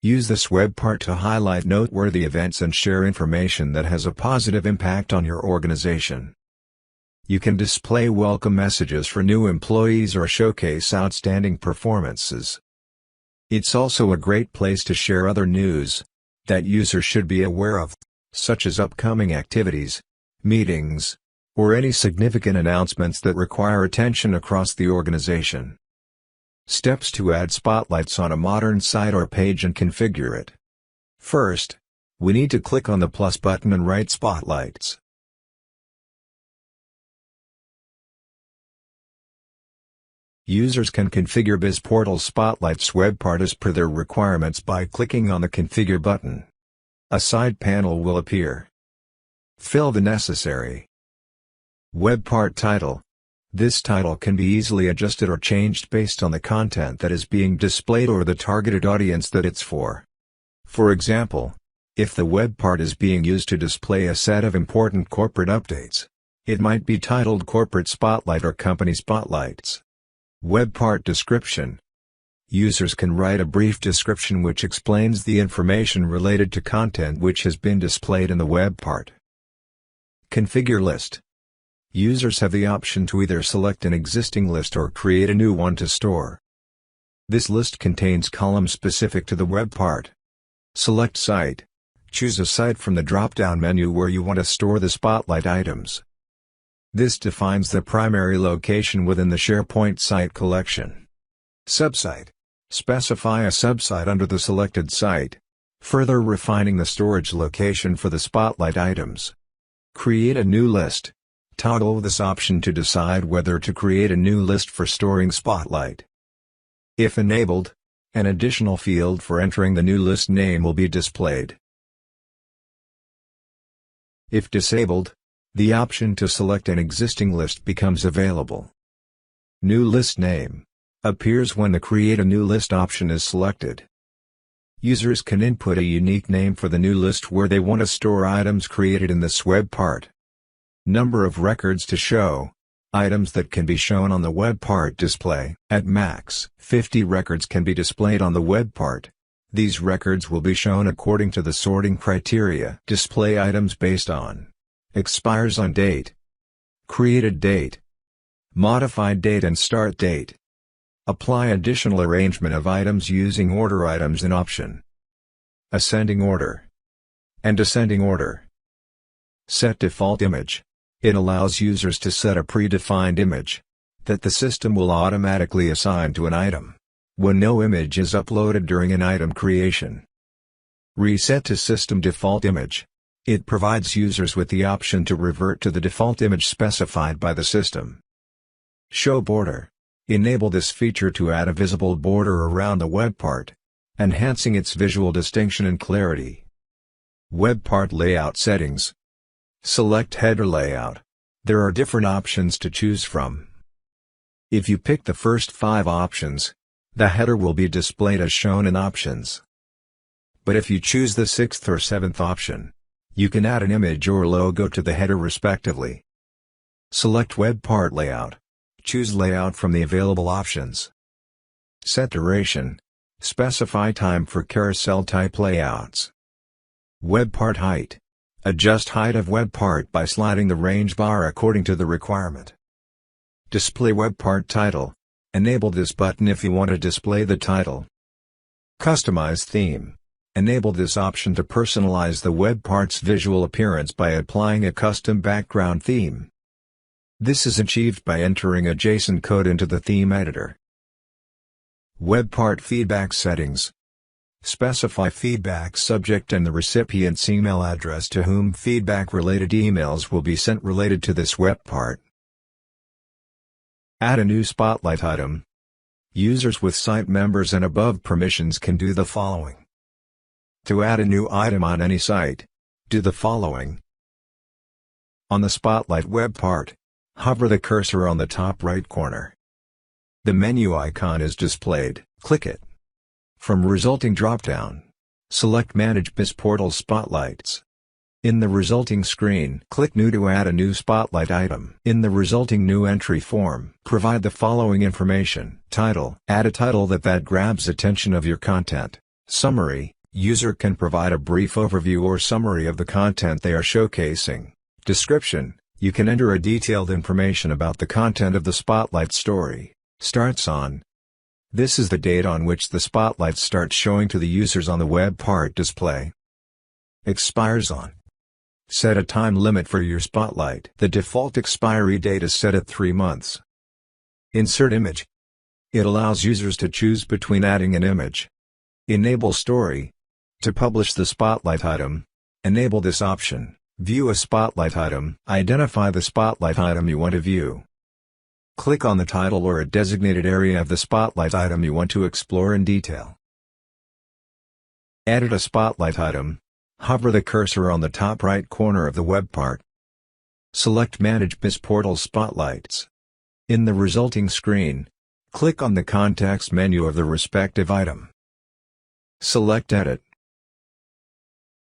Use this web part to highlight noteworthy events and share information that has a positive impact on your organization. You can display welcome messages for new employees or showcase outstanding performances. It's also a great place to share other news that users should be aware of, such as upcoming activities, meetings, or any significant announcements that require attention across the organization. Steps to add spotlights on a modern site or page and configure it. First, we need to click on the plus button and write spotlights. Users can configure BizPortals Spotlight's web part as per their requirements by clicking on the Configure button. A side panel will appear. Fill the necessary web part title. This title can be easily adjusted or changed based on the content that is being displayed or the targeted audience that it's for. For example, if the web part is being used to display a set of important corporate updates, it might be titled Corporate Spotlight or Company Spotlights. Web part description. Users can write a brief description which explains the information related to content which has been displayed in the web part. Configure list. Users have the option to either select an existing list or create a new one to store. This list contains columns specific to the web part. Select Site. Choose a site from the drop-down menu where you want to store the Spotlight items. This defines the primary location within the SharePoint site collection. Subsite. Specify a subsite under the selected site, further refining the storage location for the Spotlight items. Create a new list. Toggle this option to decide whether to create a new list for storing Spotlight. If enabled, an additional field for entering the new list name will be displayed. If disabled, the option to select an existing list becomes available. New list name appears when the Create a New List option is selected. Users can input a unique name for the new list where they want to store items created in this web part. Number of records to show. Items that can be shown on the web part display. At max, 50 records can be displayed on the web part. These records will be shown according to the sorting criteria. Display items based on expires on date, created date, modified date and start date. Apply additional arrangement of items using order items in option. Ascending order and descending order. Set default image. It allows users to set a predefined image that the system will automatically assign to an item when no image is uploaded during an item creation. Reset to system default image. It provides users with the option to revert to the default image specified by the system. Show border. Enable this feature to add a visible border around the web part, enhancing its visual distinction and clarity. Web part layout settings. Select header layout. There are different options to choose from. If you pick the first 5 options, the header will be displayed as shown in options. But if you choose the 6th or 7th option, you can add an image or logo to the header respectively. Select web part layout. Choose layout from the available options. Set duration. Specify time for carousel type layouts. Web part height. Adjust height of web part by sliding the range bar according to the requirement. Display web part title. Enable this button if you want to display the title. Customize theme. Enable this option to personalize the web part's visual appearance by applying a custom background theme. This is achieved by entering a JSON code into the theme editor. Web part feedback settings. Specify feedback subject and the recipient's email address to whom feedback-related emails will be sent related to this web part. Add a new Spotlight item. Users with site members and above permissions can do the following. To add a new item on any site, do the following. On the Spotlight web part, hover the cursor on the top right corner. The menu icon is displayed. Click it. From resulting drop-down, select Manage BizPortals Spotlights. In the resulting screen, click New to add a new Spotlight item. In the resulting new entry form, provide the following information. Title. Add a title that grabs attention of your content. Summary. User can provide a brief overview or summary of the content they are showcasing. Description: you can enter a detailed information about the content of the Spotlight story. Starts on. This is the date on which the Spotlight starts showing to the users on the web part display. Expires on. Set a time limit for your Spotlight. The default expiry date is set at 3 months. Insert image. It allows users to choose between adding an image. Enable story. To publish the Spotlight item, enable this option. View a Spotlight item. Identify the Spotlight item you want to view. Click on the title or a designated area of the Spotlight item you want to explore in detail. Edit a Spotlight item. Hover the cursor on the top right corner of the web part. Select Manage BizPortals Spotlights. In the resulting screen, click on the context menu of the respective item. Select Edit.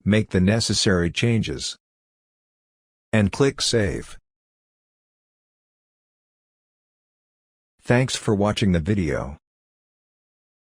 Make the necessary changes. And click Save. Thanks for watching the video.